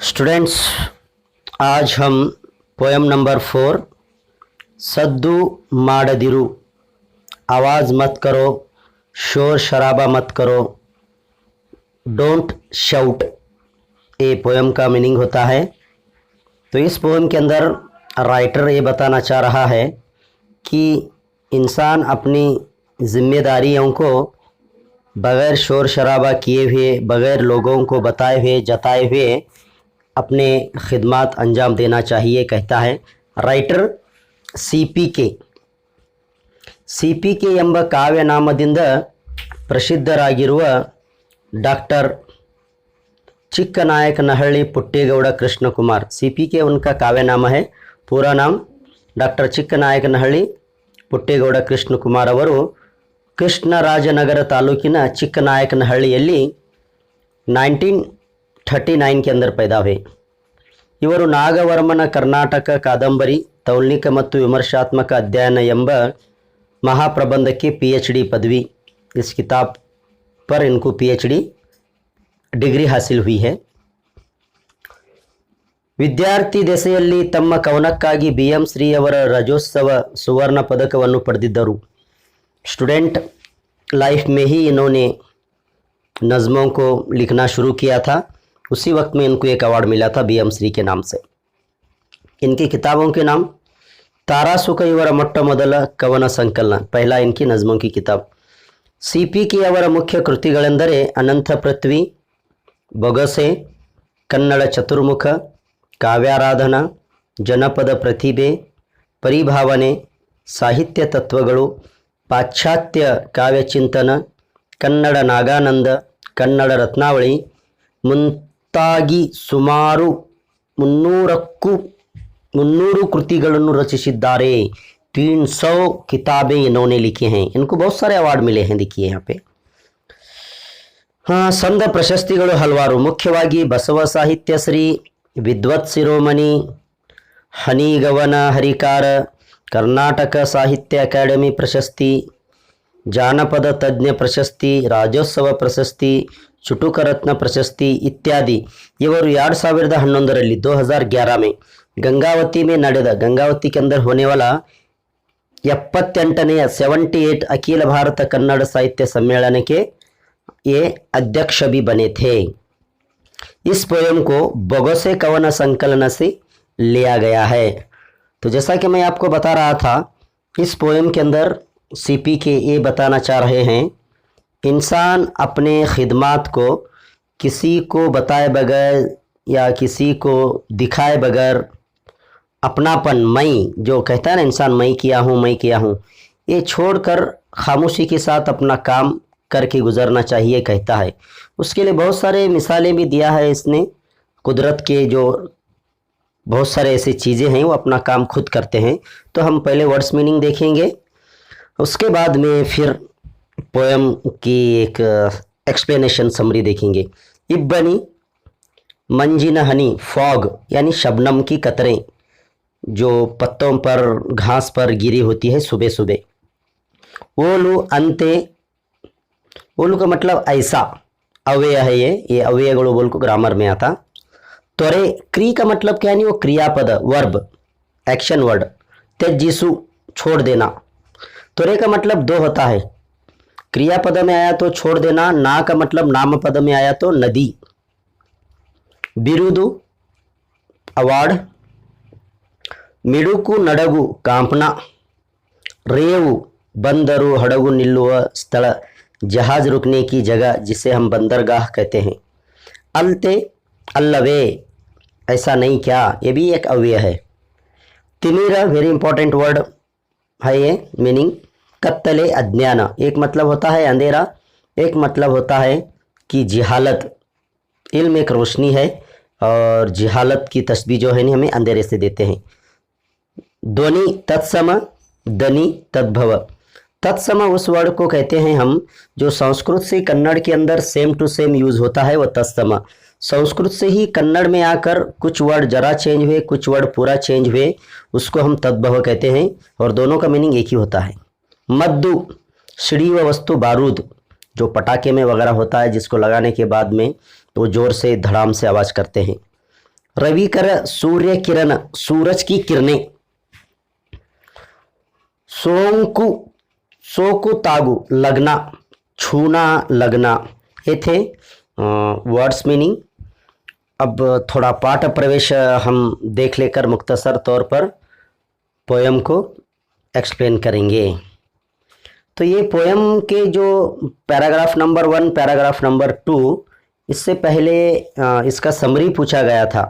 Students, आज हम poem number 4 Saddu माडदिरू, आवाज़ मत करो, शोर शराबा मत करो, डोंट शाउट, ये पोएम का मीनिंग होता है। तो इस पोएम के अंदर राइटर ये बताना चाह रहा है कि इंसान अपनी जिम्मेदारियों को बग़ैर शोर शराबा किए हुए, बग़ैर लोगों को बताए हुए, जताए हुए अपने खिदमत अंजाम देना चाहिए, कहता है राइटर। ಸಿ ಪಿ ಕೆ ಎಂಬ ಕಾವ್ಯನಾಮದಿಂದ ಪ್ರಸಿದ್ಧರಾಗಿರುವ डॉक्टर चिक्कनायकनहಳ್ಳಿ पुट्टेगौड़ कृष्ण कुमार। CPK उनका काव्य नाम है। पूरा नाम डॉक्टर चिक्कनायकनहಳ್ಳಿ पुट्टेगौड़ कृष्ण कुमार ಅವರು ಕೃಷ್ಣರಾಜನಗರ ತಾಲೂಕಿನ ಚಿಕ್ಕನಾಯಕನಹಳ್ಳಿಯಲ್ಲಿ 1939 के अंदर पैदा हुए। ಇವರು ನಾಗವರ್ಮನ ಕರ್ನಾಟಕ ಕಾದಂಬರಿ ತೌಲ್ನಿಕ ಮತ್ತು ವಿಮರ್ಶಾತ್ಮಕ अध्ययन ಎಂಬ महाप्रबंध की PhD पदवी, इस किताब पर इनको PhD डिग्री हासिल हुई है। ವಿದ್ಯಾರ್ಥಿ ದೆಸೆಯಲ್ಲಿ ತಮ್ಮ ಕವನಕ್ಕಾಗಿ BM ಶ್ರೀ ಅವರ ರಜೋತ್ಸವ सुवर्ण पदकವನ್ನು ಪಡೆದಿದ್ದರು। स्टूडेंट लाइफ में ही इन्होंने नज़मों को लिखना शुरू किया था। उसी वक्त में इनको एक अवार्ड मिला था BM श्री के नाम से। इनकी किताबों के नाम तारासुख ಇವರ ಮೊಟ್ಟ ಮೊದಲ ಕವನ ಸಂಕಲನ, पहला इनकी नज़मों की किताब। CPK ಅವರ ಮುಖ್ಯ ಕೃತಿಗಳೆಂದರೆ ಅನಂತ ಪೃಥ್ವಿ, ಬೊಗಸೆ, ಕನ್ನಡ ಚತುರ್ಮುಖ, ಕಾವ್ಯಾರಾಧನಾ, ಜನಪದ ಪ್ರತಿಭೆ, ಪರಿಭಾವನೆ, ಸಾಹಿತ್ಯ ತತ್ವಗಳು, ಪಾಶ್ಚಾತ್ಯ ಕಾವ್ಯಚಿಂತನ, ಕನ್ನಡ ನಾಗಾನಂದ, ಕನ್ನಡ ರತ್ನಾವಳಿ ಮುಂತಾಗಿ ಸುಮಾರು 300 कृतिಗಳನ್ನು रचिसिद्धारे। 300 किताबें इन्होंने लिखी हैं। इनको बहुत सारे अवार्ड मिले हैं, देखिए यहाँ पे। हाँ, संघ ಪ್ರಶಸ್ತಿಗಳು ಹಲವಾರು, ಮುಖ್ಯವಾಗಿ ಬಸವ ಸಾಹಿತ್ಯ ಶ್ರೀ, ವಿದ್ವತ್ ಶಿರೋಮಣಿ, ಹನಿಗವನ ಹರಿಕಾರ, ಕರ್ನಾಟಕ ಸಾಹಿತ್ಯ ಅಕಾಡೆಮಿ ಪ್ರಶಸ್ತಿ, ಜಾನಪದ ತಜ್ಞ ಪ್ರಶಸ್ತಿ, ರಾಜ್ಯೋತ್ಸವ ಪ್ರಶಸ್ತಿ, ಚುಟುಕ ರತ್ನ ಪ್ರಶಸ್ತಿ इत्यादि। इवर 2011 2011 में गंगावती में ನಡೆದ, गंगावती के अंदर होने वाला 78 अखिल भारत कन्नड़ साहित्य सम्मेलन के ये अध्यक्ष भी बने थे। इस पोएम को बगोसे कवन संकलन से लिया गया है। तो जैसा कि मैं आपको बता रहा था, इस पोएम के अंदर CPK ये बताना चाह रहे हैं, इंसान अपने खिदमात को किसी को बताए बगैर या किसी को दिखाए बगैर अपनापन, मैं जो कहता है ना इंसान, मैं किया हूँ, ये छोड़कर खामोशी के साथ अपना काम करके गुजरना चाहिए, कहता है। उसके लिए बहुत सारे मिसालें भी दिया है इसने। कुदरत के जो बहुत सारे ऐसी चीज़ें हैं वो अपना काम खुद करते हैं। तो हम पहले वर्ड्स मीनिंग देखेंगे, उसके बाद में फिर पोएम की एक एक्सप्लेनेशन समरी देखेंगे। इब्बनी मंजिन हनी, फॉग यानी शबनम की कतरें जो पत्तों पर, घास पर गिरी होती है सुबह सुबह। ओलू अंते, ओलू का मतलब ऐसा, अव्यय है ये अव्ययಗಳು बोल को ग्रामर में आता। त्वरे, क्री का मतलब क्या नहीं, वो क्रियापद, वर्ब, एक्शन वर्ड। त्यजिसु, छोड़ देना। त्वरे का मतलब दो होता है, क्रियापद में आया तो छोड़ देना, ना का मतलब नाम पद में आया तो नदी। बिरुदु, अवार्ड। मिडुकु नडगु, कांपना। रेवु, बंदरू, हड़गु निल्लुव स्थल, जहाज रुकने की जगह, जिसे हम बंदरगाह कहते हैं। अलते, अल्लवे, ऐसा नहीं क्या, ये भी एक अव्यय है। तिमिर, वेरी इंपॉर्टेंट वर्ड है ये, मीनिंग कत्तले, अज्ञान। एक मतलब होता है अंधेरा, एक मतलब होता है कि जिहालत। इल्म एक रोशनी है और जिहालत की तस्बीह जो है ना हमें अंधेरे से देते हैं। ध्वनि तत्सम, धनी तद्भव। तत्सम उस वर्ड को कहते हैं हम जो संस्कृत से कन्नड़ के अंदर सेम टू सेम यूज़ होता है, वह तत्सम। संस्कृत से ही कन्नड़ में आकर कुछ वर्ड जरा चेंज हुए, कुछ वर्ड पूरा चेंज हुए, उसको हम तद्भव कहते हैं, और दोनों का मीनिंग एक ही होता है। मद्दु, सीढ़ी व वस्तु, बारूद जो पटाखे में वगैरह होता है, जिसको लगाने के बाद में वो ज़ोर से धड़ाम से आवाज़ करते हैं। रविकर सूर्य किरण सूरज की किरणें सोंकु सोकु तागु लगना छूना लगना ये थे वर्ड्स मीनिंग। अब थोड़ा पाठ प्रवेश हम देख लेकर मुख्तसर तौर पर पोयम को एक्सप्लेन करेंगे। तो ये पोयम के जो पैराग्राफ नंबर 1 पैराग्राफ नंबर 2 इससे पहले इसका समरी पूछा गया था।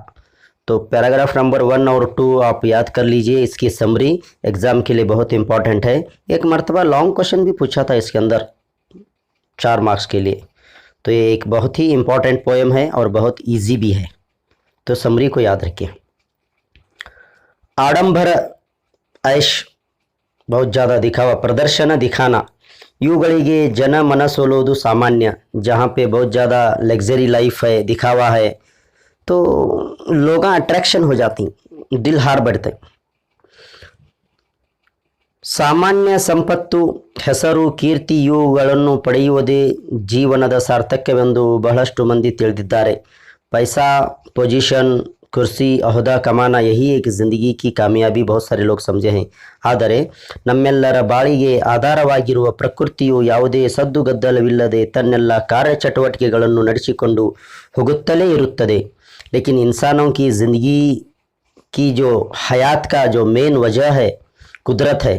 तो पैराग्राफ नंबर 1 और 2 आप याद कर लीजिए, इसकी समरी एग्ज़ाम के लिए बहुत इंपॉर्टेंट है। एक मर्तबा लॉन्ग क्वेश्चन भी पूछा था इसके अंदर 4 मार्क्स के लिए। तो ये एक बहुत ही इंपॉर्टेंट पोएम है और बहुत इजी भी है, तो समरी को याद रखिए। आडंबर ऐश बहुत ज़्यादा दिखावा, प्रदर्शन दिखाना, ಇವುಗಳಿಗೆ जन ಮನಸೋಲೋದು सामान्य, जहाँ पे बहुत ज़्यादा लग्जरी लाइफ है, दिखावा है, तो लोग अट्रैक्शन हो जाती, दिल हार बढ़ते। ಸಾಮಾನ್ಯ ಸಂಪತ್ತು, ಹೆಸರು, ಕೀರ್ತಿ ಇವುಗಳನ್ನು ಪಡೆಯುವುದೇ ಜೀವನದ ಸಾರ್ಥಕ್ಯವೆಂದು ಬಹಳಷ್ಟು ಮಂದಿ ತಿಳಿದಿದ್ದಾರೆ। पैसा, पोजीशन, कुर्सी, अहदा कमाना यही एक ज़िंदगी की कामयाबी बहुत सारे लोग समझे हैं। ಆದರೆ ನಮ್ಮೆಲ್ಲರ ಬಾಳಿಗೆ ಆಧಾರವಾಗಿರುವ ಪ್ರಕೃತಿಯು ಯಾವುದೇ ಸದ್ದುಗದ್ದಲವಿಲ್ಲದೆ ತನ್ನೆಲ್ಲ ಕಾರ್ಯಚಟುವಟಿಕೆಗಳನ್ನು ನಡೆಸಿಕೊಂಡು ಹೋಗುತ್ತಲೇ ಇರುತ್ತದೆ। लेकिन इंसानों की ज़िंदगी की जो हयात का जो मेन वजह है कुदरत है।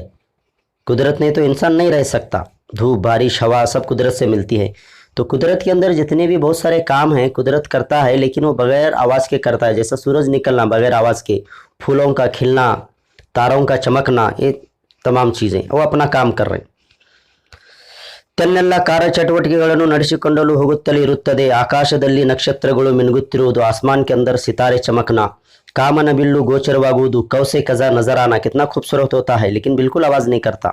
कुदरत नहीं तो इंसान नहीं रह सकता। धूप, बारिश, हवा सब कुदरत से मिलती है। तो कुदरत के अंदर जितने भी बहुत सारे काम हैं कुदरत करता है, लेकिन वो बगैर आवाज़ के करता है। जैसा सूरज निकलना बगैर आवाज़ के, फूलों का खिलना, तारों का चमकना, ये तमाम चीज़ें वो अपना काम कर रहे हैं। ತನ್ನೆಲ್ಲ ಕಾರ್ಯಚಟುವಟಿಕೆಗಳನ್ನು ನಡೆಸಿಕೊಂಡಲು ಹೋಗುತ್ತಲೇ ಇರುತ್ತದೆ। ಆಕಾಶದಲ್ಲಿ ನಕ್ಷತ್ರಗಳು ಮಿನುಗುತ್ತಿರುವುದು, आसमान के अंदर सितारे चमकना, कामन बिल्लू गोचरवागुವುದು, कौसे कज़ा नजर आना, कितना खूबसूरत होता है लेकिन बिल्कुल आवाज़ नहीं करता।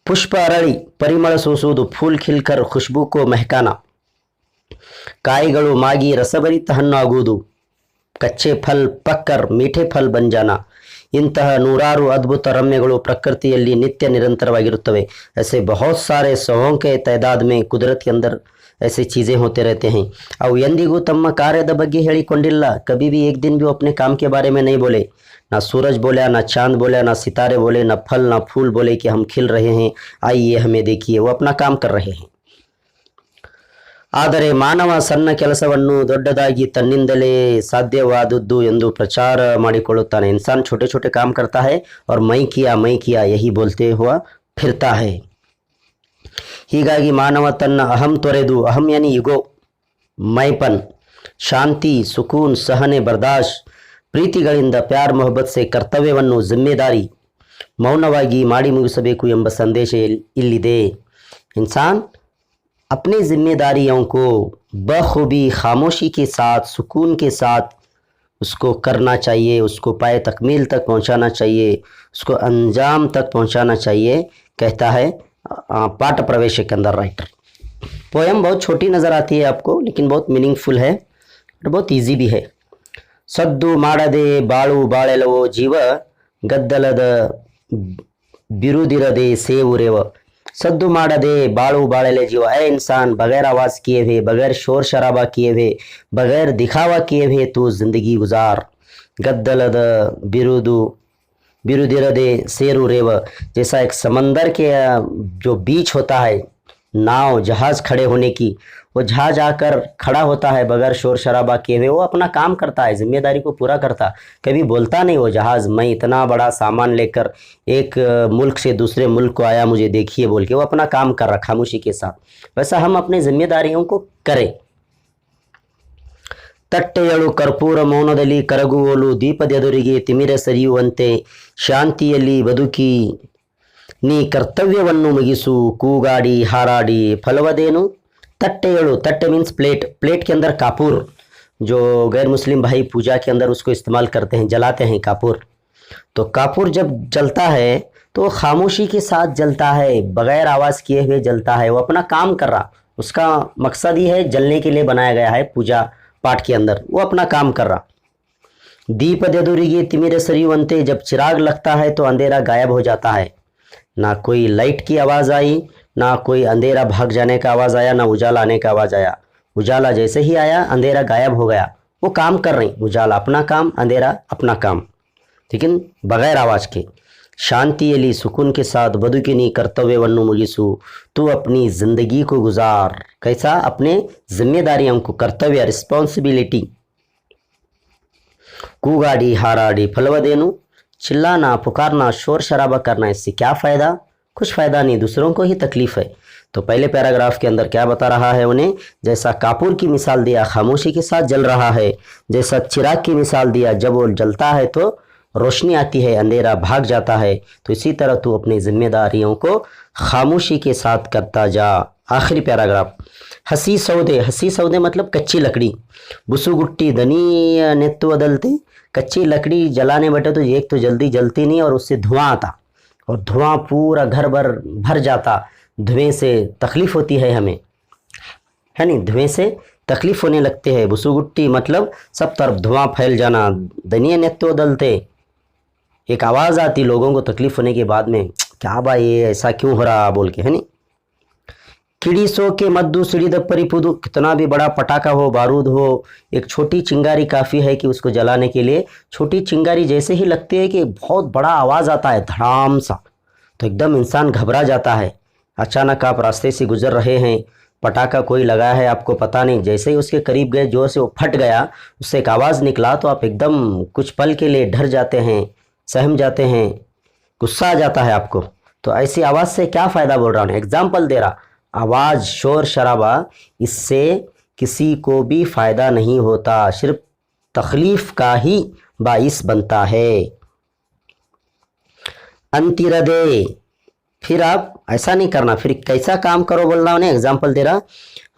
पुष्प अरಳಿ परिमಳ ಸೂಸುವುದು, फूल खिलकर खुशबू को महकाना, ಕಾಯಿಗಳು ಮಾಗಿ ರಸಭರಿತ ಹಣ್ಣು ಆಗುವುದು, कच्चे फल पककर मीठे फल बन जाना। ಇಂತಹ ನೂರಾರು ಅದ್ಭುತ ರಮ್ಯಗಳು ಪ್ರಕೃತಿಯಲ್ಲಿ ನಿತ್ಯ ನಿರಂತರವಾಗಿರುತ್ತವೆ। ऐसे बहुत सारे सौों के तादाद में कुदरत के अंदर ऐसी चीज़ें होते रहते हैं। ಅವು ಎಂದಿಗೂ ತಮ್ಮ ಕಾರ್ಯದ ಬಗ್ಗೆ ಹೇಳಿಕೊಂಡಿಲ್ಲ। कभी भी एक दिन भी वो अपने काम के बारे में नहीं बोले। ना सूरज बोला, ना चांद बोला, ना सितारे बोले, ना फल ना फूल बोले कि हम खिल रहे हैं, आइए हमें देखिए। वो अपना काम कर रहे हैं। ಆದರೆ ಮಾನವ ಸಣ್ಣ ಕೆಲಸವನ್ನು ದೊಡ್ಡದಾಗಿ ತನ್ನಿಂದಲೇ ಸಾಧ್ಯವಾದದ್ದು ಎಂದು ಪ್ರಚಾರ ಮಾಡಿಕೊಳ್ಳುತ್ತಾನೆ। इंसान छोटे छोटे काम करता है और मैं किया यही बोलते हुआ फिरता है। ಹೀಗಾಗಿ ಮಾನವ ತನ್ನ ಅಹಂ ತೊರೆದು, ಅಹಂ ಯಾನಿ ಇಗೋ, ಮೈಪನ್, ಶಾಂತಿ, ಸುಕೂನ್, ಸಹನೆ, ಬರ್ದಾಶ್, ಪ್ರೀತಿಗಳಿಂದ ಪ್ಯಾರ್ ಮೊಹಬ್ಬತ್ ಸೆ ಕರ್ತವ್ಯವನ್ನು ಜಿಮ್ಮೆದಾರಿ ಮೌನವಾಗಿ ಮಾಡಿ ಮುಗಿಸಬೇಕು ಎಂಬ ಸಂದೇಶ ಇಲ್ಲಿದೆ। इंसान अपनी जिम्मेदारियों को बखूबी खामोशी के साथ, सुकून के साथ उसको करना चाहिए, उसको पाए तकमील तक पहुंचाना चाहिए, उसको अंजाम तक पहुंचाना चाहिए, कहता है पाठ प्रवेश के अंदर राइटर। पोयम बहुत छोटी नज़र आती है आपको, लेकिन बहुत मीनिंगफुल है और बहुत इजी भी है। सद्दु ಮಾಡದೆ ಬಾಳು ಬಾಳೆಲವೋ ಜೀವ, ಗದ್ದಲದ ಬಿರುದಿರದೆ ಸೇವುರೆವ। सद्दु ಮಾಡದೆ ಬಾಳು ಬಾಳೆಲೆ जीव, ऐ इंसान बगैर आवाज़ किए हुए, बगैर शोर शराबा किए हुए, बगैर दिखावा किए हुए तू ज़िंदगी गुजार। गद्दलद बिरुदिरदे सेरु रेव, जैसा एक समंदर के जो बीच होता है, नाव जहाज़ खड़े होने की, वो जहाज़ आकर खड़ा होता है बगैर शोर शराबा किए हुए। वो अपना काम करता है, जिम्मेदारी को पूरा करता, कभी बोलता नहीं वो जहाज़ मैं इतना बड़ा सामान लेकर एक मुल्क से दूसरे मुल्क को आया, मुझे देखिए बोल के। वो अपना काम कर रहा खामोशी के साथ। वैसा हम अपनी जिम्मेदारियों को करें। ತಟ್ಟೆಯಳು ಕರ್ಪೂರ ಮೌನದಲ್ಲಿ ಕರಗುವಳು, ದೀಪದೆದುರಿಗೆ ತಿಮಿರ ಸರಿಯುವಂತೆ ಶಾಂತಿಯಲ್ಲಿ ಬದುಕಿ ನೀ ಕರ್ತವ್ಯವನ್ನು ಮುಗಿಸು, ಕೂಗಾಡಿ ಹಾರಾಡಿ ಫಲವದೇನು। तट्टेयड़ू, तट्टे मीन्स प्लेट, प्लेट के अंदर कापूर, जो गैर मुस्लिम भाई पूजा के अंदर उसको इस्तेमाल करते हैं, जलाते हैं कापूर। तो कापूर जब जलता है तो खामोशी के साथ जलता है, बगैर आवाज़ किए हुए जलता है। वो अपना काम कर रहा, उसका मकसद ही है जलने के लिए बनाया गया है पूजा पाठ के अंदर, वो अपना काम कर रहा। दीप देदुरिगे तिमिर सरियुवंते, जब चिराग लगता है तो अंधेरा गायब हो जाता है। ना कोई लाइट की आवाज़ आई, ना कोई अंधेरा भाग जाने का आवाज़ आया, ना उजाला आने का आवाज़ आया। उजाला जैसे ही आया अंधेरा गायब हो गया, वो काम कर रही, उजाला अपना काम, अंधेरा अपना काम, ठीक है, बगैर आवाज़ के। शांतियली सुकून के साथ बदुकिनी कर्तव्यವನ್ನು मुगिसु, तू अपनी ज़िंदगी को गुजार। कैसा? अपने जिम्मेदारियों को, कर्तव्य रिस्पॉन्सिबिलिटी। कूगाड़ी हाराड़ी फलवदेनु, चिल्लाना पुकारना शोर शराबा करना, इससे क्या फ़ायदा? कुछ फ़ायदा नहीं, दूसरों को ही तकलीफ़ है। तो पहले पैराग्राफ के अंदर क्या बता रहा है उन्हें? जैसा कापूर की मिसाल दिया, खामोशी के साथ जल रहा है। जैसा चिराग की मिसाल दिया, जब वो जलता है तो रोशनी आती है, अंधेरा भाग जाता है। तो इसी तरह तू अपनी जिम्मेदारियों को खामोशी के साथ करता जा। आखिरी पैराग्राफ, हसी सौदे, हसी सौदे मतलब कच्ची लकड़ी, बुसुगुट्टी धनी नेत्तु बदलते। कच्ची लकड़ी जलाने बैठे तो एक तो जल्दी जलती नहीं और उससे धुआं आता, और धुआं पूरा घर भर जाता। धुएं से तकलीफ़ होती है हमें, है नहीं, धुएं से तकलीफ़ होने लगते हैं। बुसुगुट्टी मतलब सब तरफ धुआं फैल जाना। धनिया नेत्तु बदलते, एक आवाज़ आती लोगों को तकलीफ़ होने के बाद में, क्या भाई ये ऐसा क्यों हो रहा बोल के, है नहीं। किड़ी सो के मद्दू सीढ़ी दप्परी पुदू, कितना भी बड़ा पटाखा हो, बारूद हो, एक छोटी चिंगारी काफ़ी है कि उसको जलाने के लिए। छोटी चिंगारी जैसे ही लगती है कि बहुत बड़ा आवाज़ आता है धड़ाम सा, तो एकदम इंसान घबरा जाता है। अचानक आप रास्ते से गुजर रहे हैं, पटाखा कोई लगाया है आपको पता नहीं, जैसे ही उसके करीब गए जोर से वो फट गया, उससे एक आवाज़ निकला तो आप एकदम कुछ पल के लिए डर जाते हैं, सहम जाते हैं, गुस्सा आ जाता है आपको। तो ऐसी आवाज़ से क्या फ़ायदा बोल रहा हूँ, एग्जाम्पल दे रहा। आवाज़ शोर शराबा, इससे किसी को भी फ़ायदा नहीं होता, सिर्फ तकलीफ़ का ही बाइस बनता है। अंतिरदे, फिर आप ऐसा नहीं करना, फिर कैसा काम करो बोल रहा हूँ, एग्जाम्पल दे रहा।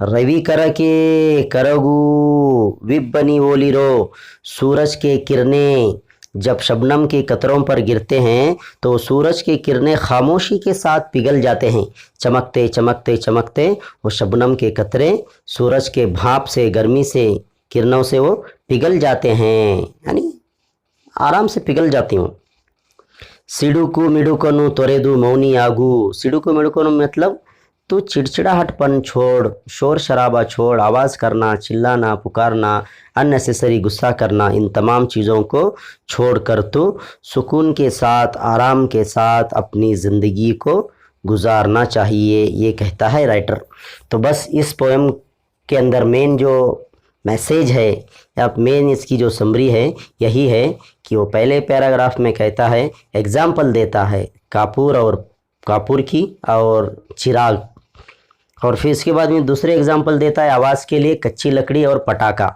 रवि कर के करगू विब्बनी ओलिरो, सूरज के किरणें जब शबनम के कतरों पर गिरते हैं तो सूरज की किरणें खामोशी के साथ पिघल जाते हैं। चमकते चमकते चमकते वो शबनम के कतरे सूरज के भाप से, गर्मी से, किरणों से वो पिघल जाते हैं, यानी आराम से पिघल जाती हूँ। सिडुकू मिडुकनु तोरेदू मौनी आगू, सिडुकू मिडुकनु मतलब तू चिड़चिड़ाहटपन छोड़, शोर शराबा छोड़, आवाज़ करना, चिल्लाना, पुकारना, अननेसेसरी गुस्सा करना, इन तमाम चीज़ों को छोड़कर तू सुकून के साथ, आराम के साथ अपनी ज़िंदगी को गुजारना चाहिए, ये कहता है राइटर। तो बस इस पोएम के अंदर मेन जो मैसेज है या मेन इसकी जो समरी है यही है कि वो पहले पैराग्राफ में कहता है, एग्जाम्पल देता है कापूर की और चिराग, और फिर इसके बाद में दूसरे एग्जाम्पल देता है आवाज़ के लिए कच्ची लकड़ी और पटाखा।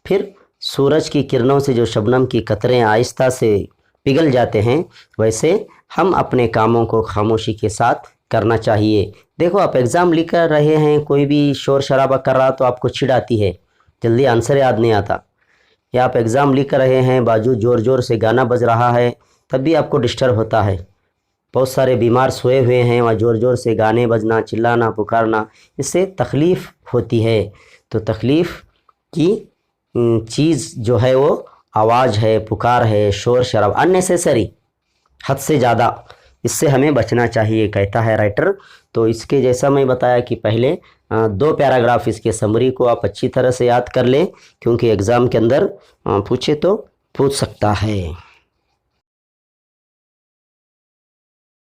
फिर सूरज की किरणों से जो शबनम की कतरें आहिस्ता से पिघल जाते हैं, वैसे हम अपने कामों को खामोशी के साथ करना चाहिए। देखो आप एग्ज़ाम लिख कर रहे हैं, कोई भी शोर शराबा कर रहा तो आपको चिढ़ आती है, जल्दी आंसर याद नहीं आता। या आप एग्ज़ाम लिख रहे हैं, बाजू ज़ोर ज़ोर से गाना बज रहा है, तब भी आपको डिस्टर्ब होता है। बहुत सारे बीमार सोए हुए हैं, वहाँ ज़ोर ज़ोर से गाने बजना, चिल्लाना, पुकारना, इससे तकलीफ़ होती है। तो तकलीफ़ की चीज़ जो है वो आवाज़ है, पुकार है, शोर शराब, अननेसेसरी, हद से ज़्यादा, इससे हमें बचना चाहिए, कहता है राइटर। तो इसके जैसा मैं बताया कि पहले 2 पैराग्राफ इसके समरी को आप अच्छी तरह से याद कर लें, क्योंकि एग्ज़ाम के अंदर पूछे तो पूछ सकता है।